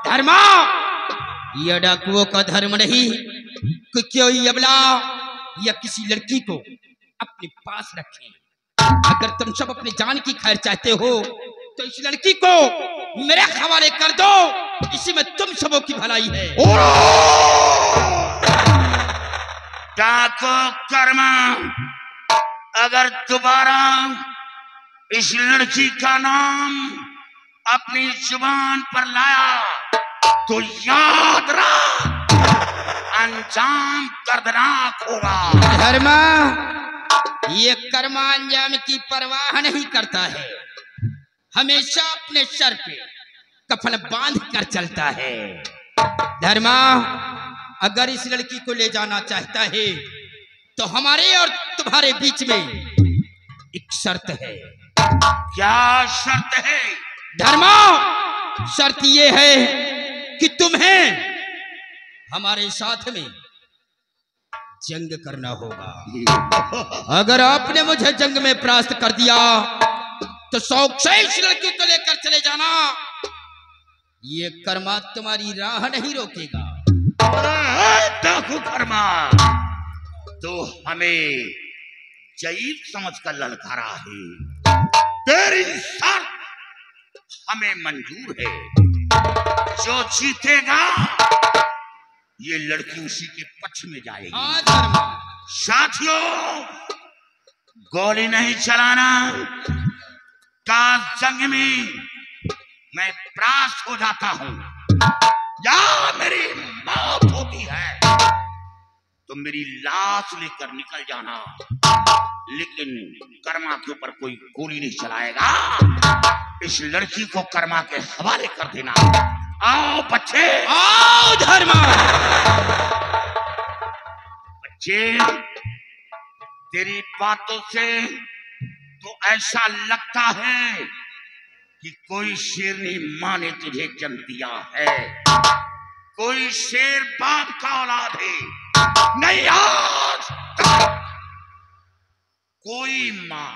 धर्मा, यह डाकुओं का धर्म नहीं कि कोई अबला या किसी लड़की को अपने पास रखें। अगर तुम सब अपनी जान की खैर चाहते हो तो इस लड़की को मेरे हवाले कर दो, इसी में तुम सबों की भलाई है। डाको कर्मा, अगर दोबारा इस लड़की का नाम अपनी जुबान पर लाया तो याद रख, अंजाम दर्दनाक होगा। धर्मा, ये कर्मा अंजाम की परवाह नहीं करता है, हमेशा अपने सर पे कफन बांध कर चलता है। धर्मा, अगर इस लड़की को ले जाना चाहता है तो हमारे और तुम्हारे बीच में एक शर्त है। क्या शर्त है? धर्मा, शर्त ये है कि तुम्हें हमारे साथ में जंग करना होगा। अगर आपने मुझे जंग में परास्त कर दिया तो शौक से इस लड़की को लेकर चले जाना, ये कर्मा तुम्हारी राह नहीं रोकेगा। डाकू कर्मा, तो हमें जईफ समझकर ललकारा है, तेरी शर्त हमें मंजूर है। जो जीतेगा ये लड़की उसी के पक्ष में जाएगी। साथियों, गोली नहीं चलाना, का जंग में मैं परास्त हो जाता हूं या मेरी मौत होती है तो मेरी लाश लेकर निकल जाना, लेकिन कर्मा के ऊपर कोई गोली नहीं चलाएगा। इस लड़की को कर्मा के हवाले कर देना। आओ बच्चे, आओ धर्मा। बच्चे, तेरी बातों से तो ऐसा लगता है कि कोई शेरनी माँ ने तुझे जन्म दिया है, कोई शेर बाप का औलाद है। नहीं, आज तक कोई माँ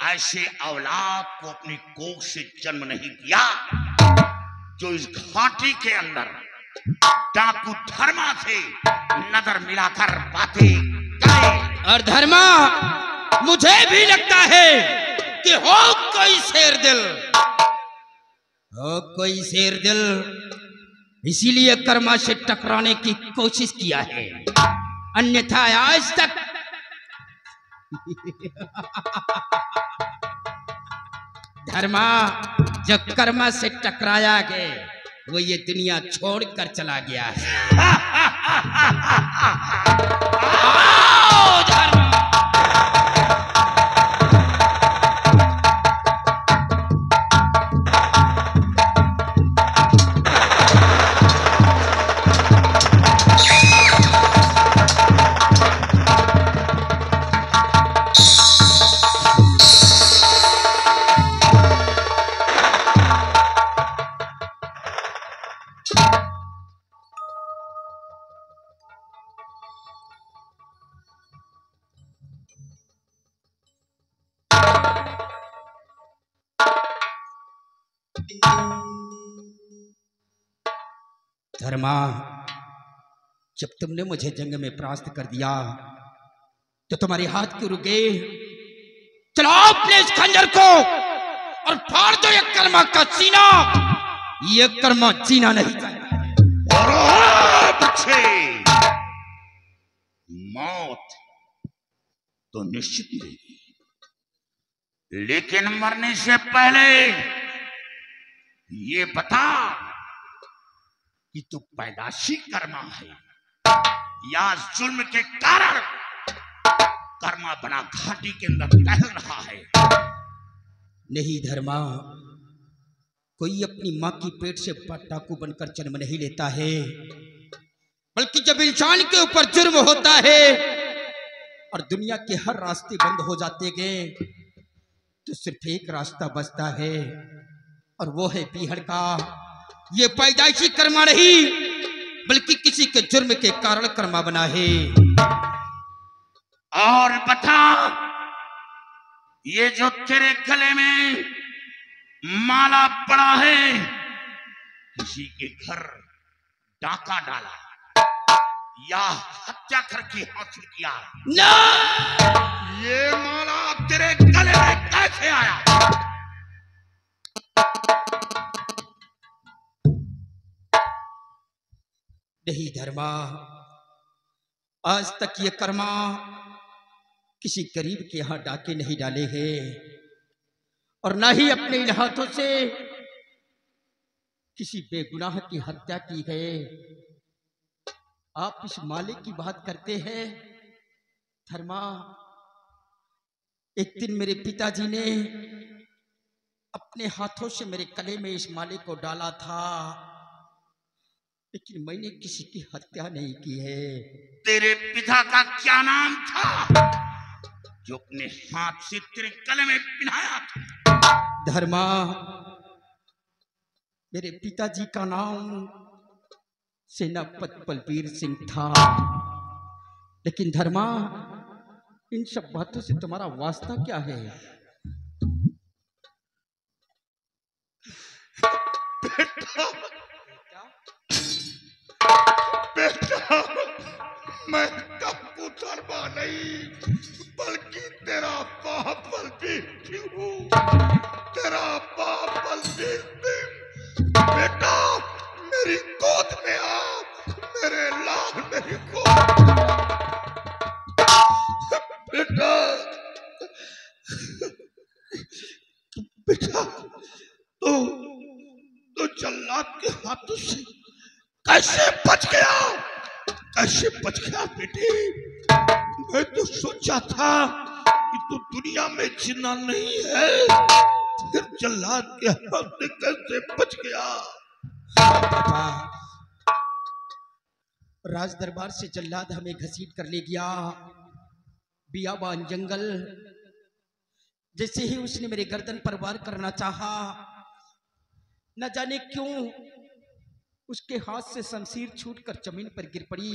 ऐसे औलाद को अपनी कोख से जन्म नहीं दिया जो इस घाटी के अंदर डाकू धर्मा से नजर मिलाकर बातें करे। और धर्मा, मुझे भी लगता है कि हो कोई शेर दिल, हो कोई शेर दिल, इसीलिए कर्मा से टकराने की कोशिश किया है, अन्यथा आज तक धर्मा जो कर्मा से टकराया गया वो ये दुनिया छोड़कर चला गया है। आओ धर्मा। धर्मा, जब तुमने मुझे जंग में परास्त कर दिया तो तुम्हारे हाथ क्यों रुके? चलाओ अपने इस खंजर को और फाड़ दो ये कर्मा का सीना। ये कर्मा जीना नहीं चाहता। और बच्चे, मौत तो निश्चित मिलेगी, लेकिन मरने से पहले ये बता कि तू पैदाशी कर्मा है या जुल्म के कारण कर्मा बना घाटी के अंदर टहल रहा है। नहीं धर्मा, कोई अपनी माँ की पेट से डाकू बनकर जन्म नहीं लेता है, बल्कि जब इंसान के ऊपर जुर्म होता है और दुनिया के हर रास्ते बंद हो जाते गए तो सिर्फ एक रास्ता बचता है और वो है पीहड़ का। ये पैदाइशी कर्मा नहीं बल्कि किसी के जुर्म के कारण कर्मा बना है। और बता, ये जो तेरे गले में माला पड़ा है किसी के घर डाका डाला या हत्या करके हासिल किया, ना ये माला तेरे गले में कैसे आया? नहीं धर्मा, आज तक ये कर्मा किसी गरीब के यहां डाके नहीं डाले हैं और ना ही अपने इन हाथों से किसी बेगुनाह की हत्या की है। आप इस माले की बात करते हैं धर्मा। एक दिन मेरे पिताजी ने अपने हाथों से मेरे गले में इस माले को डाला था, लेकिन मैंने किसी की हत्या नहीं की है। तेरे पिता का क्या नाम था जो अपने हाथ से तेरे गले में पिन्हाया था? धर्मा, मेरे पिताजी का नाम सेनापति बलबीर सिंह था। लेकिन धर्मा, इन सब बातों से तुम्हारा वास्ता क्या है? बेटा, मैं टप्पू धर्मा नहीं बल्कि तेरा बाप बलबीर सिंह हूँ। तेरा बाप बलबीर सिंह। बेटा, मेरी गोद में आ, मेरे लाल मेरी गोद। बेटा, बेटा, तो जल्लाद के हाथों से कैसे बच गया? कैसे बच गया बेटे? मैं तो सोचा था कि तू दुनिया में जिंदा नहीं है, फिर जल्लाद के हाथ से कैसे बच गया? पापा, राज दरबार से जल्लाद हमें घसीट कर ले गया बियाबान जंगल। जैसे ही उसने मेरे गर्दन पर वार करना चाहा, न जाने क्यों उसके हाथ से शमशीर छूटकर जमीन पर गिर पड़ी।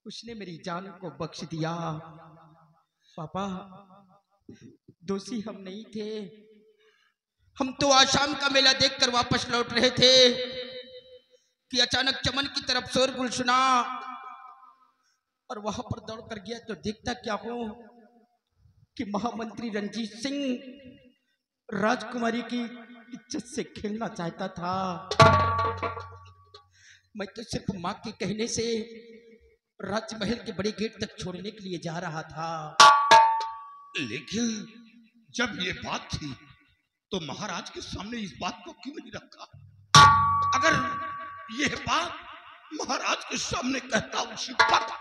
उसने मेरी जान को बख्श दिया। पापा, दोषी हम नहीं थे। हम तो आज शाम का मेला देखकर वापस लौट रहे थे कि अचानक चमन की तरफ शोरगुल सुना और वहां पर दौड़ कर गया तो देखता क्या हूं कि महामंत्री रंजीत सिंह राजकुमारी की इज्जत से खेलना चाहता था। मैं तो सिर्फ मां के कहने से राजमहल के बड़े गेट तक छोड़ने के लिए जा रहा था। लेकिन जब ये बात थी तो महाराज के सामने इस बात को क्यों नहीं रखा? अगर यह बात महाराज के सामने कहता उसी वक्त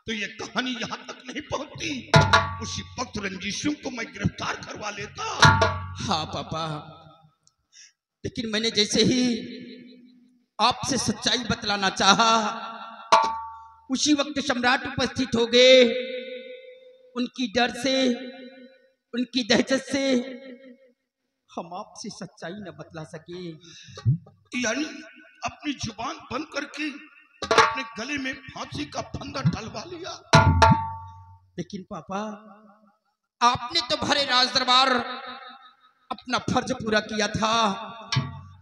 तो ये कहानी यहां तक नहीं पहुंचती। उसी वक्त रंजीत सिंह को मैं गिरफ्तार करवा लेता। हाँ पापा, लेकिन मैंने जैसे ही आपसे सच्चाई बतलाना चाहा, उसी वक्त सम्राट उपस्थित हो गए। उनकी डर से, उनकी दहशत से हम आपसे सच्चाई न बतला सके। यानी अपनी जुबान बंद करके अपने गले में फांसी का फंदा डलवा लिया। लेकिन पापा, आपने तो भरे राज दरबार अपना फर्ज पूरा किया था,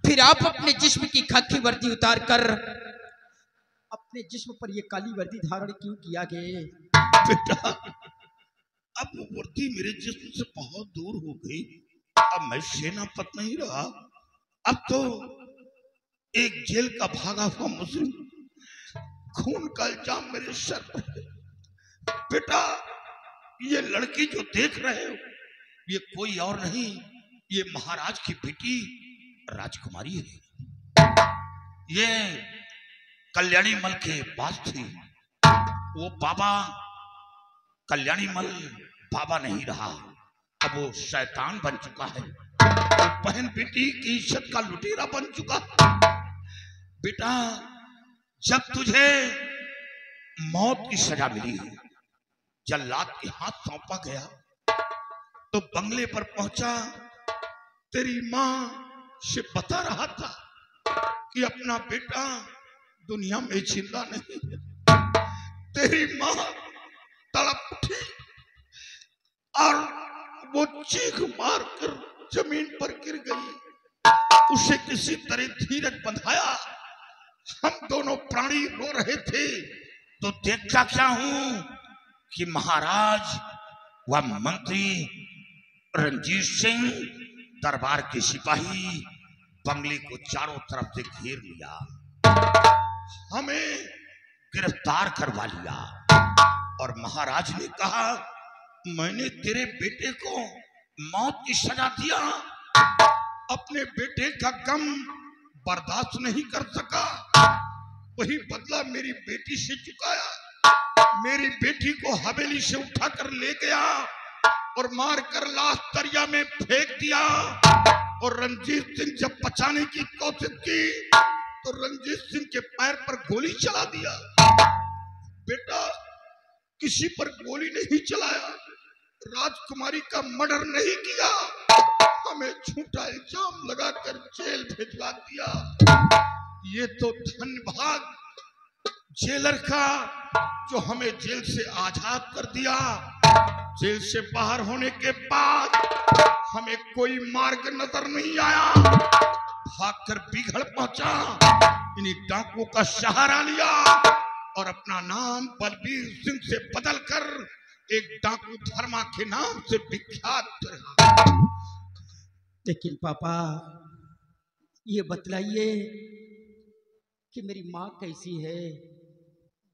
फिर आप अपने जिस्म की खाकी वर्दी उतार कर अपने जिस्म पर यह काली वर्दी धारण क्यों किया गए? बेटा, अब वो वर्दी मेरे जिस्म से बहुत दूर हो गई। अब मैं सेनापति नहीं रहा, अब तो एक जेल का भागा हुआ मुजरिम, खून का इल्जाम मेरे सर पर है। बेटा, ये लड़की जो देख रहे हो, ये कोई और नहीं, ये महाराज की बेटी राजकुमारी है। ये कल्याणी मल के पास थी। वो बाबा कल्याणी मल बाबा नहीं रहा, अब वो शैतान बन चुका है। वो बहन बेटी की इज्जत का लुटेरा बन चुका। बेटा, जब तुझे मौत की सजा मिली, जल्लाद के हाथ सौंपा गया, तो बंगले पर पहुंचा, तेरी मां से बता रहा था कि अपना बेटा दुनिया में जिंदा नहीं है। तेरी मां तड़प उठी और वो चीख मारकर जमीन पर गिर गई। उसे किसी तरह धीरज बंधाया। हम दोनों प्राणी रो रहे थे तो देखता क्या हूं कि महाराज व मंत्री रणजीत सिंह दरबार के सिपाही बंगले को चारों तरफ से घेर लिया, हमें गिरफ्तार करवा लिया। और महाराज ने कहा, मैंने तेरे बेटे को मौत की सजा दिया, अपने बेटे का गम बर्दाश्त नहीं कर सका, वही बदला मेरी बेटी से चुकाया। मेरी बेटी को हवेली से उठाकर ले गया और मारकर लाश दरिया में फेंक दिया। और रंजीत सिंह जब बचाने की कोशिश की तो रंजीत सिंह के पैर पर गोली चला दिया। बेटा, किसी पर गोली नहीं चलाया, राजकुमारी का मर्डर नहीं किया, हमें झूठा इल्जाम लगाकर जेल भिजवा दिया। ये तो धन्यवाद जेलर का जो हमें जेल से आजाद कर दिया। जेल से बाहर होने के बाद हमें कोई मार्ग नजर नहीं आया, भागकर बिगड़ पहुंचा, इन्हीं डाकुओं का सहारा लिया और अपना नाम बलबीर सिंह से बदलकर एक डाकू धर्मा के नाम से विख्यात रहा। लेकिन पापा, ये बतलाइए कि मेरी माँ कैसी है?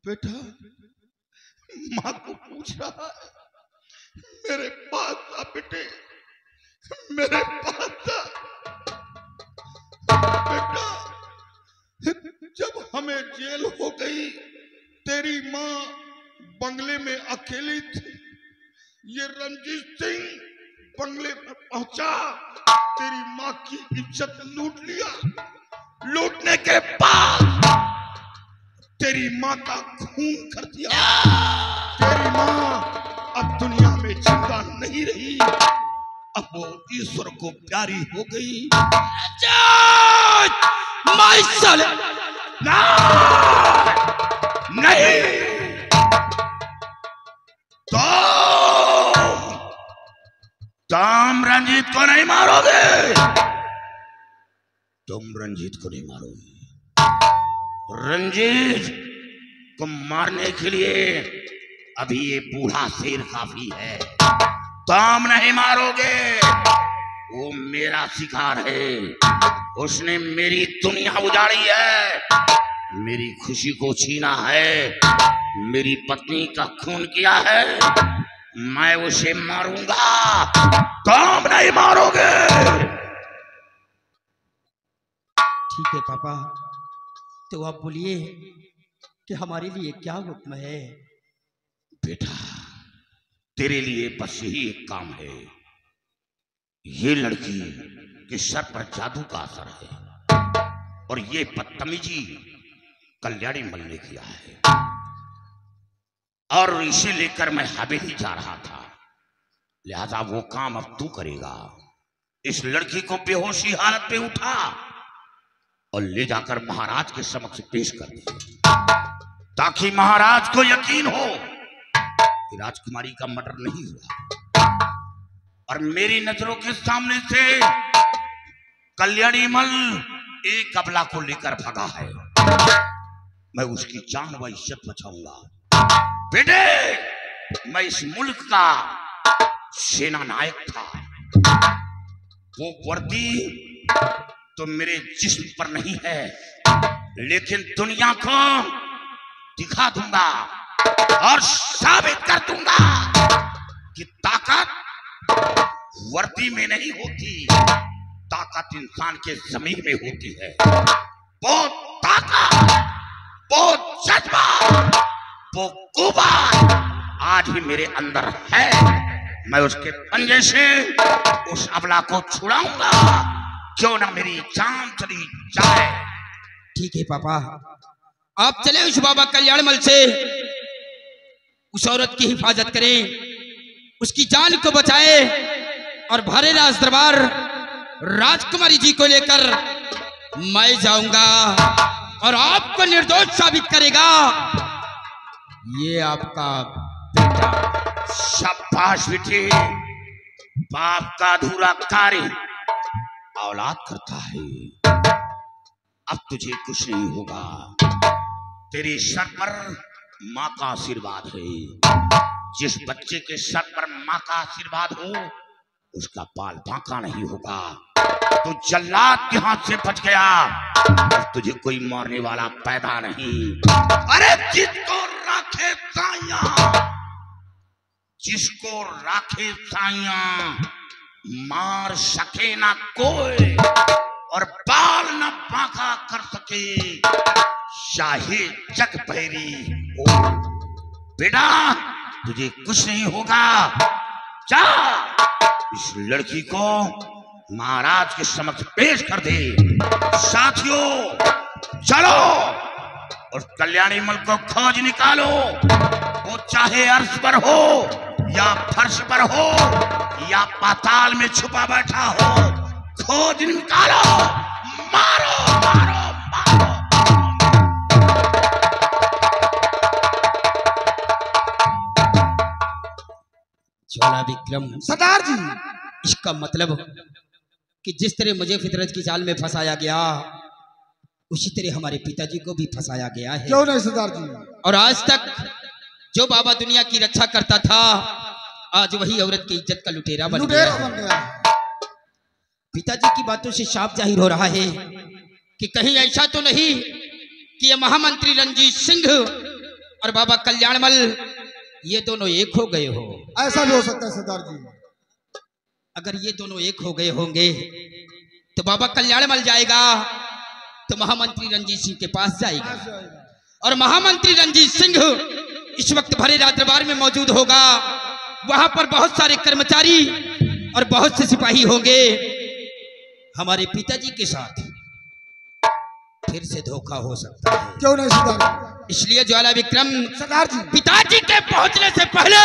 बेटा, माँ को पूछ रहा है, मेरे पास था बेटे, मेरे पास था। बेटा, जब हमें जेल हो गई, तेरी माँ बंगले में अकेली थी। ये रंजीत सिंह बंगले पर पहुंचा, तेरी माँ की इज्जत लूट लिया। लूटने के बाद तेरी माँ का खून कर दिया। तेरी माँ अब दुनिया में जिंदा नहीं रही, अब वो ईश्वर को प्यारी हो गई। नहीं तुम रंजीत को नहीं मारोगे, तुम रंजीत को नहीं मारोगे। रंजीत को मारने के लिए अभी ये बूढ़ा शेर काफी है, तुम नहीं मारोगे। वो मेरा शिकार है, उसने मेरी दुनिया उजाड़ी है, मेरी खुशी को छीना है, मेरी पत्नी का खून किया है, मैं उसे मारूंगा, तुम नहीं मारोगे। ठीक है पापा, तो आप बोलिए कि हमारे लिए क्या हुक्म है? बेटा, तेरे लिए बस यही एक काम है। ये लड़की के सर पर जादू का असर है और ये बदतमीजी कल्याणी मल ने किया है, और इसे लेकर मैं हवेली जा रहा था, लिहाजा वो काम अब तू करेगा। इस लड़की को बेहोशी हालत में उठा और ले जाकर महाराज के समक्ष पेश कर दे, ताकि महाराज को यकीन हो कि राजकुमारी का मर्डर नहीं हुआ। और मेरी नजरों के सामने से कल्याणी मल एक अबला को लेकर भागा है, मैं उसकी जान व इज्जत बचाऊंगा। बेटे, मैं इस मुल्क का सेना नायक था, वो वर्दी तो मेरे जिस्म पर नहीं है, लेकिन दुनिया को दिखा दूंगा और साबित कर दूंगा कि ताकत वर्दी में नहीं होती, ताकत इंसान के जमीन में होती है। वो ताकत, वो जज्बा, वो कुव्वत आज भी मेरे अंदर है। मैं उसके पंजे से उस अबला को छुड़ाऊंगा, क्यों ना मेरी जान चली जाए। ठीक है पापा, आप चले उस बाबा कल्याणमल से उस औरत की हिफाजत करें, उसकी जान को बचाए और भारे राज दरबार राजकुमारी जी को लेकर मैं जाऊंगा और आपको निर्दोष साबित करेगा ये आपका बेटा। शाबाश बेटे, बाप का अधूरा कार्य औलाद करता है। अब तुझे कुछ नहीं होगा। तेरे सर पर माँ का आशीर्वाद है। जिस बच्चे के सर पर माँ का आशीर्वाद हो उसका बाल बांका नहीं होगा। तू जल्लाद के हाथ से बच गया। अब तुझे कोई मारने वाला पैदा नहीं। अरे जिसको राखे साइया मार सके ना कोई और बाल न बांका कर सके चाहे जग भैरी हो। बेटा तुझे कुछ नहीं होगा। जा इस लड़की को महाराज के समक्ष पेश कर दे। साथियों चलो और कल्याणी मल को खोज निकालो। वो चाहे अर्श पर हो या फर्श पर हो या पाताल में छुपा बैठा हो, खोज निकालो। मारो मारो मारो। ज्वाला विक्रम सरदार जी, इसका मतलब कि जिस तरह मुझे फितरत की जाल में फंसाया गया उसी तरह हमारे पिताजी को भी फंसाया गया है। क्यों नहीं सरदार जी? और आज तक जो बाबा दुनिया की रक्षा करता था आज वही औरत की इज्जत का लुटेरा बन गया। पिताजी की बातों से साफ जाहिर हो रहा है कि कहीं ऐसा तो नहीं कि ये महामंत्री रंजीत सिंह और बाबा कल्याणमल ये दोनों एक हो गए हो। ऐसा भी हो सकता है सरदार जी। अगर ये दोनों एक हो गए होंगे तो बाबा कल्याणमल जाएगा तो महामंत्री रंजीत सिंह के पास जाएगा और महामंत्री रंजीत सिंह इस वक्त भरे राज दरबार में मौजूद होगा। वहां पर बहुत सारे कर्मचारी और बहुत से सिपाही होंगे। हमारे पिताजी के साथ फिर से धोखा हो सकता है। क्यों नहीं सरदार? इसलिए ज्वाला विक्रम सरदार जी, पिताजी के पहुंचने से पहले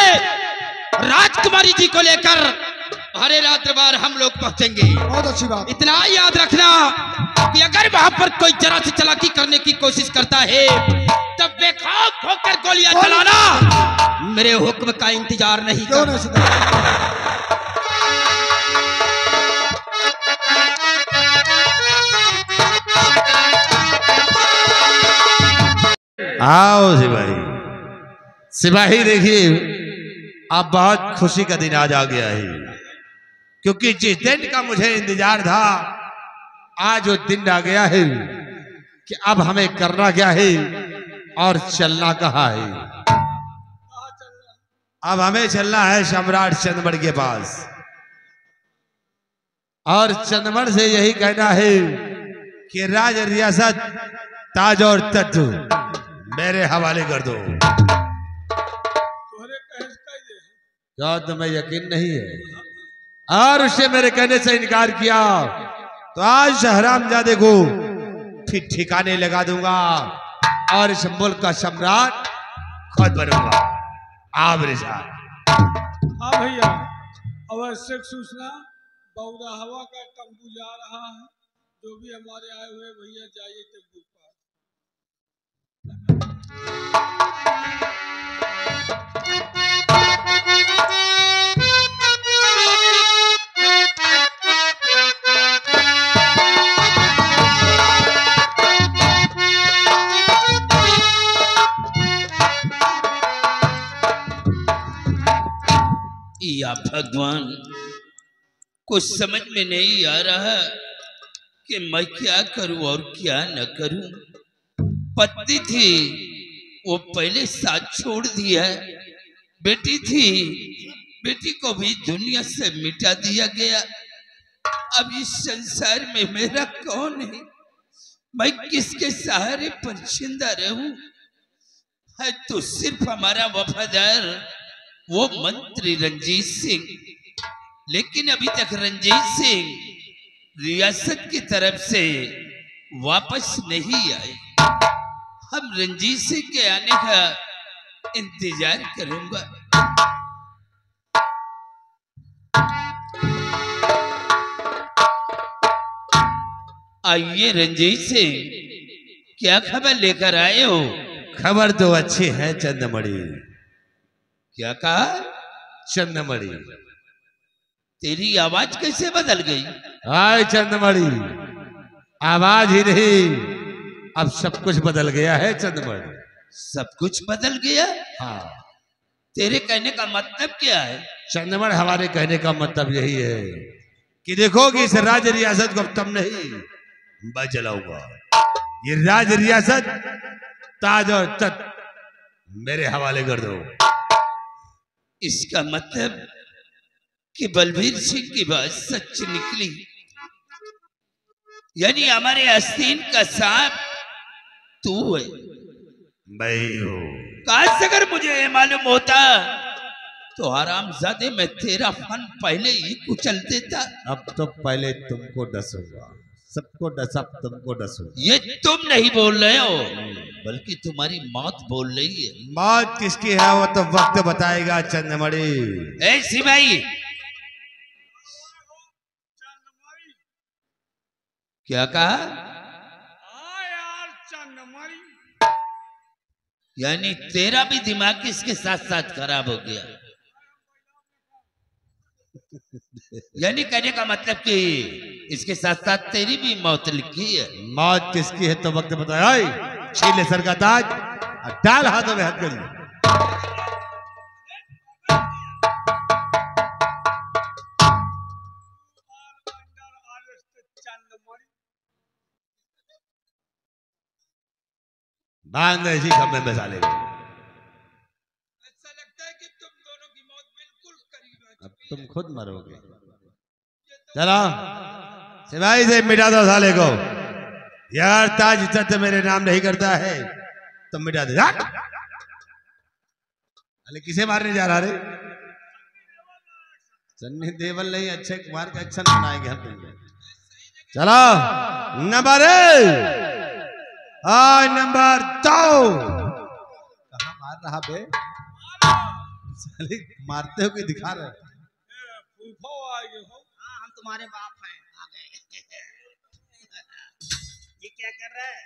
राजकुमारी जी को लेकर भरे राज दरबार हम लोग पहुंचेंगे। बहुत अच्छी बात। इतना याद रखना कि अगर वहां पर कोई जरा सी चालाकी करने की कोशिश करता है तब बेखौफ होकर गोलियां चलाना। मेरे हुक्म का इंतजार नहीं क्यों करना। नहीं सरदार? आओ सिपाही। सिपाही देखिए अब बहुत खुशी का दिन आज आ गया है, क्योंकि जिस दिन का मुझे इंतजार था आज वो दिन आ गया है कि अब हमें करना क्या है और चलना कहाँ है। अब हमें चलना है सम्राट चंद्रमण के पास और चंद्रमण से यही कहना है कि राज रियासत ताज और तत्व मेरे हवाले कर दो। क्या तुम्हें यकीन नहीं है? और उससे मेरे कहने से इनकार किया तो आज हरामजादे को फिर ठिकाने लगा दूंगा और इस मुल्क का सम्राट खुद बनूंगा। आप मेरे साथ। हाँ भैया, आवश्यक सूचना बौरा हवा का तंबू जा रहा है। जो भी हमारे आए हुए भैया जाइए तंबू पर। या भगवान, कुछ समझ में नहीं आ रहा कि मैं क्या करूं और क्या न करूं। पत्नी थी वो पहले साथ छोड़ दिया, बेटी थी बेटी को भी दुनिया से मिटा दिया गया। अब इस संसार में मेरा कौन है? मैं किसके सहारे पर जिंदा रहूं? है तो सिर्फ हमारा वफादार वो मंत्री रंजीत सिंह, लेकिन अभी तक रंजीत सिंह रियासत की तरफ से वापस नहीं आए। हम रंजीत सिंह के आने का इंतजार करूंगा। आइए रंजीत सिंह, क्या खबर लेकर आए हो? खबर तो अच्छी है चंद्रमणि। क्या कहा? चंद्रमणि, तेरी आवाज कैसे बदल गई? हाय चंदमणि, आवाज ही नहीं, अब सब कुछ बदल गया है चंदमणि। सब कुछ बदल गया? हाँ तेरे कहने का मतलब क्या है? चंदमणि, हमारे कहने का मतलब यही है कि देखो कि इस राज रियासत को अब तुम नहीं, मैं चलाऊंगा। ये राज रियासत, ताज और तख्त मेरे हवाले कर दो। इसका मतलब कि बलबीर सिंह की बात सच निकली, यानी हमारे आस्तीन का सांप तू है। मैं ही हूँ। काश अगर मुझे ये मालूम होता तो हरामजादे मैं तेरा फन पहले ही कुचल देता। अब तो पहले तुमको डसूंगा, सबको डसा, तुमको डसूंगा। ये तुम नहीं बोल रहे हो, बल्कि तुम्हारी मौत बोल रही है। मौत किसकी है वो तो वक्त बताएगा चंदमणि। ए सिपाही, क्या कहा? हाँ यार चंदमणि, यानी तेरा भी दिमाग इसके साथ साथ खराब हो गया। यानी कहने का मतलब कि इसके साथ साथ तेरी भी मौत लिखी है। मौत किसकी है तो वक्त बताया। छीन ले सर का ताज और डाल हाथों में हथकड़ी। बांध ऐसी खम्भे में साले को। ऐसा लगता है कि तुम दोनों की मौत बिल्कुल करीब है। अब तुम खुद मरोगे। चलो सिपाही से मिटा दो साले को। यार ताज तख्त मेरे नाम नहीं करता है तो मिटा दे। अरे किसे मारने जा रहा रे? सन्नी देवल नहीं, अक्षय कुमार का एक्शन बनाएंगे हम तुमको। चलो नंबर नंबर 2। कहाँ मार रहा बे? साले मारते हो कि दिखा रहे? हाँ, हम तुम्हारे बाप हैं, आ गए। ये क्या कर रहा है?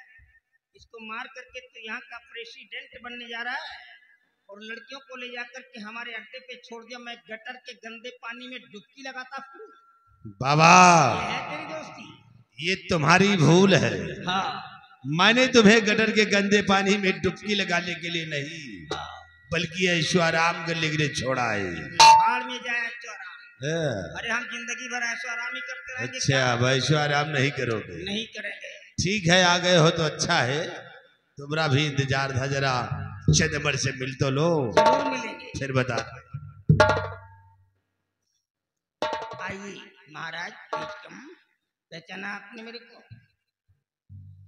इसको मार करके तो यहाँ का प्रेसिडेंट बनने जा रहा है और लड़कियों को ले जाकर के हमारे अड्डे पे छोड़ दिया। मैं गटर के गंदे पानी में डुबकी लगाता हूँ। बाबा ये है तेरी दोस्ती? ये तुम्हारी भूल है। हाँ, मैंने तुम्हें गटर के गंदे पानी में डुबकी लगाने के लिए नहीं, बल्कि ऐश्वर्याम के लिए छोड़ा है। बाढ़ में जाए ऐश्वर्याम। हाँ। अरे हम जिंदगी भर ऐश्वर्याम ही करते रहेंगे। अच्छा, अब ऐश्वर्याम नहीं करोगे? नहीं करेंगे। ठीक है, आ गए हो तो अच्छा है। तुम्हारा भी इंतजार था, जरा चंदमणि से मिल तो लो, जरूर मिलेंगे। फिर बता। आइए महाराज, पहचाना आपने मेरे को?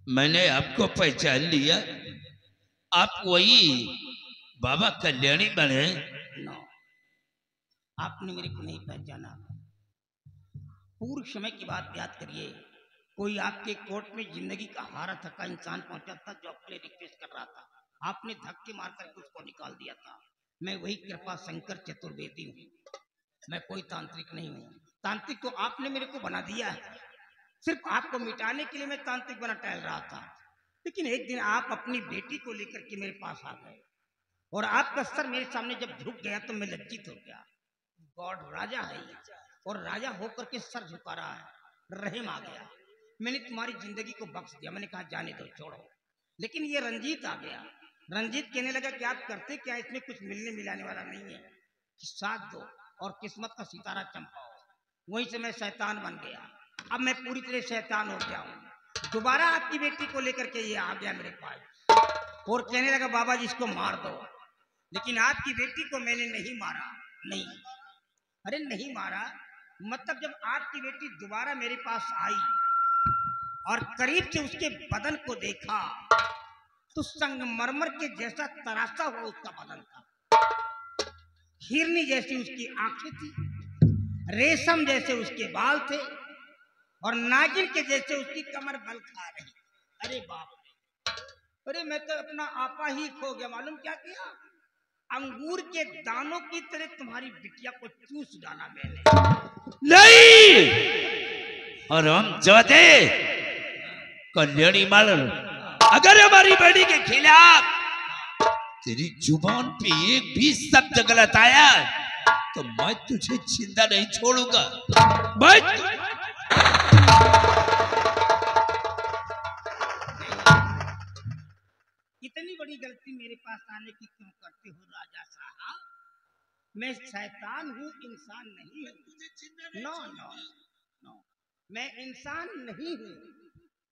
मैंने आपको पहचान लिया। आप वही बाबा कल्याणी बने? नो, आपने मेरे को नहीं पहचाना। पूर्व समय की बात याद करिए। कोई आपके कोर्ट में जिंदगी का हारा थका इंसान पहुंचा था जो आपके लिए रिक्वेस्ट कर रहा था। आपने धक्के मार करके उसको निकाल दिया था। मैं वही कृपा शंकर चतुर्वेदी हूँ। मैं कोई तांत्रिक नहीं हूँ। तांत्रिक तो आपने मेरे को बना दिया है। सिर्फ आपको मिटाने के लिए मैं तांत्रिक बना टहल रहा था। लेकिन एक दिन आप अपनी बेटी को लेकर के मेरे पास आ गए और आपका सर मेरे सामने जब झुक गया तो मैं लज्जित हो गया। गॉड राजा है ये, और राजा होकर के सर झुका रहा है। रहम आ गया। मैंने तुम्हारी जिंदगी को बख्श दिया। मैंने कहा जाने दो, छोड़ो। लेकिन ये रंजीत आ गया। रंजीत कहने लगा कि आप करते क्या, इसमें कुछ मिलने मिलाने वाला नहीं है, कि साथ दो और किस्मत का सितारा चमकाओ। वहीं से मैं शैतान बन गया। अब मैं पूरी तरह शैतान हो गया हूँ। दोबारा आपकी बेटी को लेकर के ये आ गया मेरे पास और कहने लगा बाबा जी इसको मार दो। लेकिन आपकी बेटी को मैंने नहीं मारा। नहीं, अरे नहीं मारा। मतलब जब आपकी बेटी दोबारा मेरे पास आई और करीब से उसके बदन को देखा तो संगमरमर के जैसा तरासा हुआ उसका बदन था। हिरनी जैसी उसकी आंखें थी, रेशम जैसे उसके बाल थे और नागिन के जैसे उसकी कमर बल खा रही। अरे बाप रे, अरे मैं तो अपना आपा ही खो गया। मालूम क्या किया? अंगूर के दानों की तरह तुम्हारी बिटिया को चूस डाला मैंने। नहीं, और हम जाते कल्याणी मालन, अगर हमारी बेटी के खिलाफ तेरी जुबान पे एक भी शब्द गलत आया तो मैं तुझे जिंदा नहीं छोड़ूंगा। मैं इतनी बड़ी गलती मेरे पास आने की क्यों करते हो राजा साहब? मैं शैतान हूँ, इंसान नहीं हूँ। नो नो नो, मैं इंसान नहीं हूँ।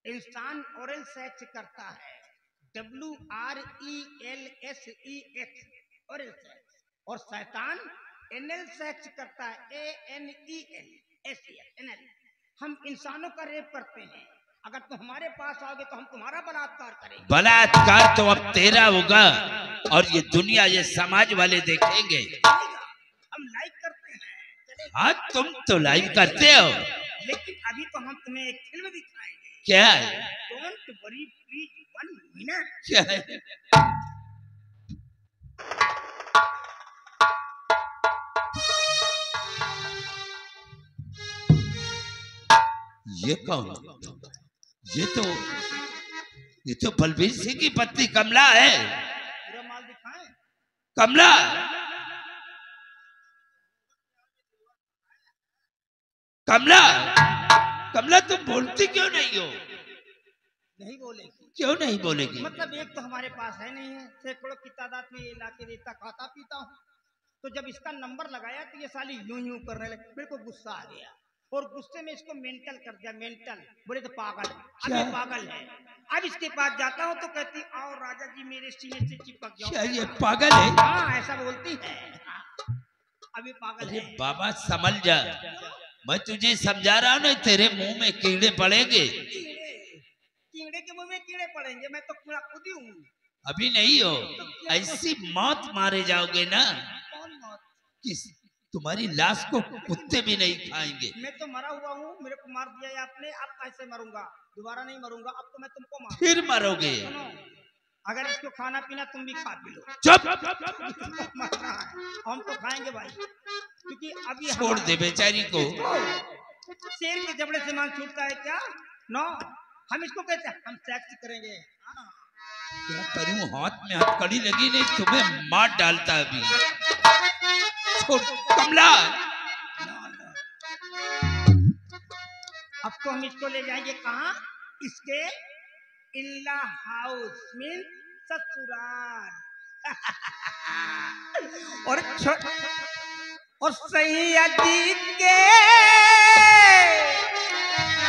इंसान ओरल सेक्स करता है, WRELSEX, ओरल सेक्स। और शैतान एनल सेक्स करता है, ANELSEX। हम इंसानों का रेप करते हैं। अगर तुम हमारे पास आओगे तो हम तुम्हारा बलात्कार करेंगे। बलात्कार तो अब तेरा होगा और ये दुनिया, ये समाज वाले देखेंगे। हम लाइक करते हैं, चलेगा। हाँ, तुम तो लाइव करते हो। लेकिन अभी तो हम तुम्हें एक फिल्म दिखाएंगे। क्या है? Don't worry please, 1 minute. क्या है? ये कौन? ये तो बलबीर सिंह की पत्नी कमला है। पूरा माल दिखाएं। कमला, कमला, कमला, तुम बोलती क्यों नहीं हो? नहीं बोलेगी। क्यों नहीं बोलेगी? मतलब एक तो हमारे पास है नहीं है, सैकड़ों की तादाद में ये लाके देता, खाता पीता हूँ। तो जब इसका नंबर लगाया तो ये साली यूं यूं करने लगी। मेरे को गुस्सा आ गया और गुस्से में इसको मेंटल कर दिया। मेंटल बोले तो पागल। अब ये पागल है। अब इसके पास जाता हूँ तो कहती आओ राजा जी मेरे सीने से चिपक जाओ। क्या ये पागल है? हाँ, ऐसा बोलती है। अब ये पागल अरे है। बाबा समझ जा, मैं तुझे समझा रहा हूँ ना, तेरे मुंह में कीड़े पड़ेंगे। कीड़े के मुंह में कीड़े पड़ेंगे? मैं तो कीड़ा खुद ही हूँ। अभी नहीं हो, ऐसी मौत मारे जाओगे ना कौन मौत? कि तुम्हारी लाश को कुत्ते भी नहीं खाएंगे। मैं तो मरा हुआ हूँ, मेरे को मार दिया है आपने। अब कैसे मरूंगा? दोबारा नहीं मरूंगा। अब तो मैं तुमको मारूंगा। फिर मरोगे। सुनो, अगर इसको खाना पीना तुम भी खा पी लो। चुप। मरना है, हम तो खाएंगे भाई, क्योंकि अभी छोड़ दे बेचारी को। शेर के जबड़े से मांग छूटता है क्या? नो, हम इसको कहते हैं हम सेक्स करेंगे। क्या करूं, हाथ में हथकड़ी लगी नहीं, तुम्हें मार डालता अभी। छोड़ कमला। अब तो हम इसको ले जाएंगे कहाँ? इसके इल्ला हाउस में, ससुराल। और सैया जी के,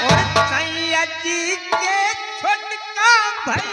और सैया जी के छोटका भाई